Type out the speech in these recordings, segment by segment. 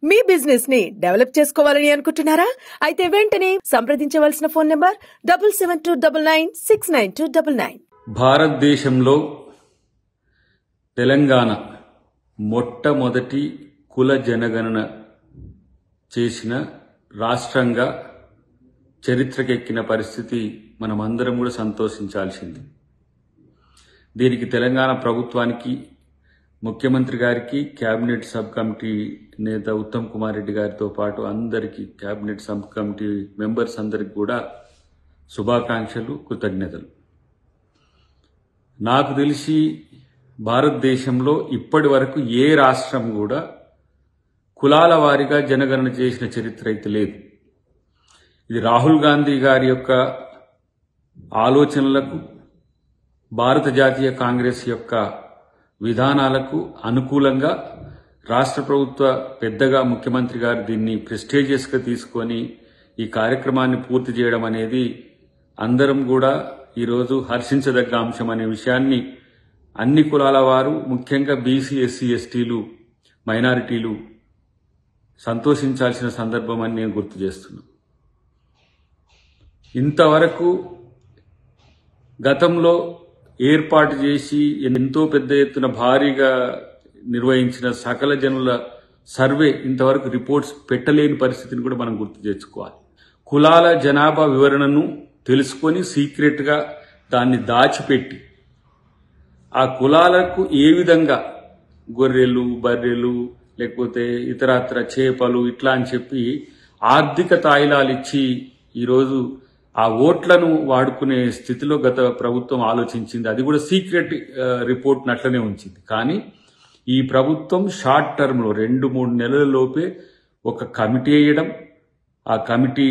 మీ business ని develop చేసుకోవాలని అనుకుంటున్నారా? అయితే వెంటనే సంప్రదించవలసిన ఫోన్ నంబర్ 7729969299. భారతదేశంలో తెలంగాణ మొట్టమొదటి కుల జనగణన చేసిన రాష్ట్రంగా చరిత్రకెక్కిన పరిస్థితి మనమందరం కూడా సంతోషించాల్సింది. దీనికి తెలంగాణ ప్రభుత్వానికి, ముఖ్యమంత్రి గారికి, కేబినెట్ సబ్ కమిటీ నేత ఉత్తమ్ కుమార్ రెడ్డి గారితో పాటు అందరికీ, కేబినెట్ సబ్ కమిటీ మెంబర్స్ అందరికి కూడా శుభాకాంక్షలు, కృతజ్ఞతలు. నాకు తెలిసి భారతదేశంలో ఇప్పటి వరకు ఏ రాష్ట్రం కూడా కులాల వారీగా జనగణన చేసిన చరిత్ర అయితే లేదు. ఇది రాహుల్ గాంధీ గారి యొక్క ఆలోచనలకు, భారత జాతీయ కాంగ్రెస్ యొక్క విధానాలకు అనుకూలంగా రాష్ట్ర ప్రభుత్వ పెద్దగా ముఖ్యమంత్రి గారు దీన్ని ప్రెస్టీజియస్గా తీసుకొని ఈ కార్యక్రమాన్ని పూర్తి చేయడం అనేది అందరం కూడా ఈరోజు హర్షించదగ్గ అంశం అనే విషయాన్ని అన్ని కులాల వారు, ముఖ్యంగా బీసీ, ఎస్సీ, ఎస్టీలు, మైనారిటీలు సంతోషించాల్సిన సందర్భం అని నేను గుర్తు చేస్తున్నాను. ఇంతవరకు గతంలో ఏర్పాటు చేసి ఎంతో పెద్ద ఎత్తున భారీగా నిర్వహించిన సకల జనుల సర్వే ఇంతవరకు రిపోర్ట్స్ పెట్టలేని పరిస్థితిని కూడా మనం గుర్తు తెచ్చుకోవాలి. కులాల జనాభా వివరణను తెలుసుకొని సీక్రెట్గా దాన్ని దాచిపెట్టి ఆ కులాలకు ఏ విధంగా గొర్రెలు, బర్రెలు, లేకపోతే ఇతరత్ర చేపలు ఇట్లా అని చెప్పి ఆర్థిక తాయిలాలు ఇచ్చి ఈరోజు ఆ ఓట్లను వాడుకునే స్థితిలో గత ప్రభుత్వం ఆలోచించింది. అది కూడా సీక్రెట్ రిపోర్ట్ నట్లనే ఉంచింది. కానీ ఈ ప్రభుత్వం షార్ట్ టర్మ్లో 2-3 నెలల లోపే ఒక కమిటీ వేయడం, ఆ కమిటీ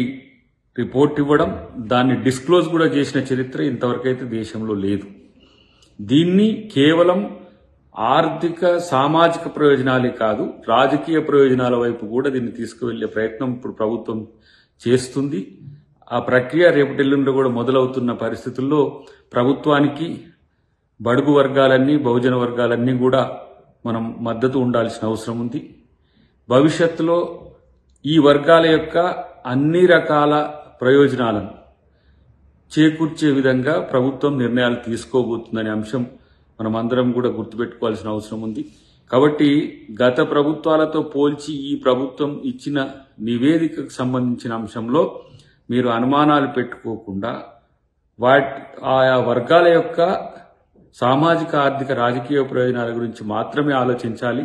రిపోర్ట్ ఇవ్వడం, దాన్ని డిస్క్లోజ్ కూడా చేసిన చరిత్ర ఇంతవరకైతే దేశంలో లేదు. దీన్ని కేవలం ఆర్థిక, సామాజిక ప్రయోజనాలే కాదు, రాజకీయ ప్రయోజనాల వైపు కూడా దీన్ని తీసుకువెళ్లే ప్రయత్నం ఇప్పుడు ప్రభుత్వం చేస్తుంది. ఆ ప్రక్రియ రేపటెల్లుండి కూడా మొదలవుతున్న పరిస్థితుల్లో ప్రభుత్వానికి బడుగు వర్గాలన్నీ, బహుజన వర్గాలన్నీ కూడా మనం మద్దతు ఉండాల్సిన అవసరం ఉంది. భవిష్యత్తులో ఈ వర్గాల యొక్క అన్ని రకాల ప్రయోజనాలను చేకూర్చే విధంగా ప్రభుత్వం నిర్ణయాలు తీసుకోబోతుందనే అంశం మనం అందరం కూడా గుర్తుపెట్టుకోవాల్సిన అవసరం ఉంది. కాబట్టి గత ప్రభుత్వాలతో పోల్చి ఈ ప్రభుత్వం ఇచ్చిన నివేదికకు సంబంధించిన అంశంలో మీరు అనుమానాలు పెట్టుకోకుండా ఆయా వర్గాల యొక్క సామాజిక, ఆర్థిక, రాజకీయ ప్రయోజనాల గురించి మాత్రమే ఆలోచించాలి.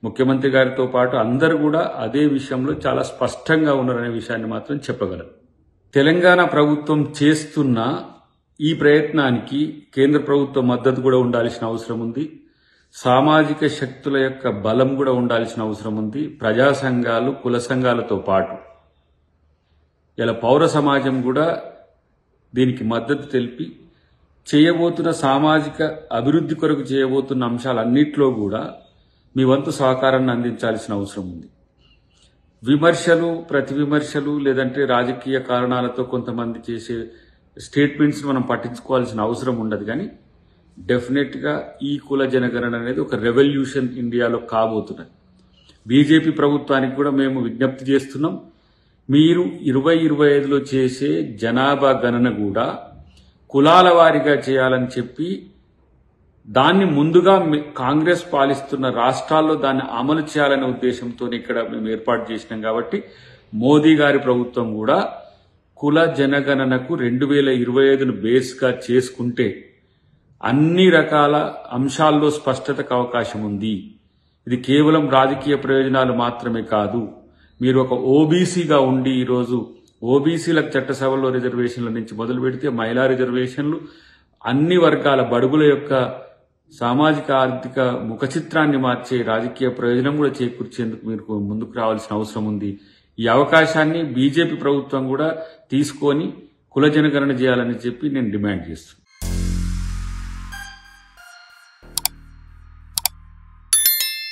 ముఖ్యమంత్రి గారితో పాటు అందరూ కూడా అదే విషయంలో చాలా స్పష్టంగా ఉన్నారనే విషయాన్ని మాత్రం చెప్పగలరు. తెలంగాణ ప్రభుత్వం చేస్తున్న ఈ ప్రయత్నానికి కేంద్ర ప్రభుత్వ మద్దతు కూడా ఉండాల్సిన అవసరం ఉంది. సామాజిక శక్తుల యొక్క బలం కూడా ఉండాల్సిన అవసరం ఉంది. ప్రజా సంఘాలు, కుల సంఘాలతో పాటు ఇలా పౌర సమాజం కూడా దీనికి మద్దతు తెలిపి చేయబోతున్న సామాజిక అభివృద్ధి కొరకు చేయబోతున్న అంశాలన్నింటిలో కూడా మీ వంతు సహకారాన్ని అందించాల్సిన అవసరం ఉంది. విమర్శలు, ప్రతి విమర్శలు, లేదంటే రాజకీయ కారణాలతో కొంతమంది చేసే స్టేట్మెంట్స్ మనం పట్టించుకోవాల్సిన అవసరం ఉండదు. కానీ డెఫినెట్గా ఈ కుల జనగణన అనేది ఒక రెవల్యూషన్ ఇండియాలో కాబోతున్నది. బీజేపీ ప్రభుత్వానికి కూడా మేము విజ్ఞప్తి చేస్తున్నాం, మీరు 2025లో చేసే జనాభా గణన కూడా కులాల వారీగా చేయాలని చెప్పి దాన్ని ముందుగా కాంగ్రెస్ పాలిస్తున్న రాష్ట్రాల్లో దాన్ని అమలు చేయాలనే ఉద్దేశంతో ఇక్కడ మేము ఏర్పాటు చేసినాం. కాబట్టి మోదీ గారి ప్రభుత్వం కూడా కుల జనగణనకు 2025ను బేస్గా చేసుకుంటే అన్ని రకాల అంశాల్లో స్పష్టతకు అవకాశం ఉంది. ఇది కేవలం రాజకీయ ప్రయోజనాలు మాత్రమే కాదు. మీరు ఒక ఓబీసీగా ఉండి ఈరోజు ఓబీసీలకు చట్టసభల్లో రిజర్వేషన్ల నుంచి మొదలు పెడితే మహిళా రిజర్వేషన్లు, అన్ని వర్గాల బడుగుల యొక్క సామాజిక, ఆర్థిక ముఖ చిత్రాన్ని మార్చే రాజకీయ ప్రయోజనం కూడా చేకూర్చేందుకు మీరు ముందుకు రావాల్సిన అవసరం ఉంది. ఈ అవకాశాన్ని బీజేపీ ప్రభుత్వం కూడా తీసుకొని కుల జనగణన చేయాలని చెప్పి నేను డిమాండ్ చేస్తున్నాను.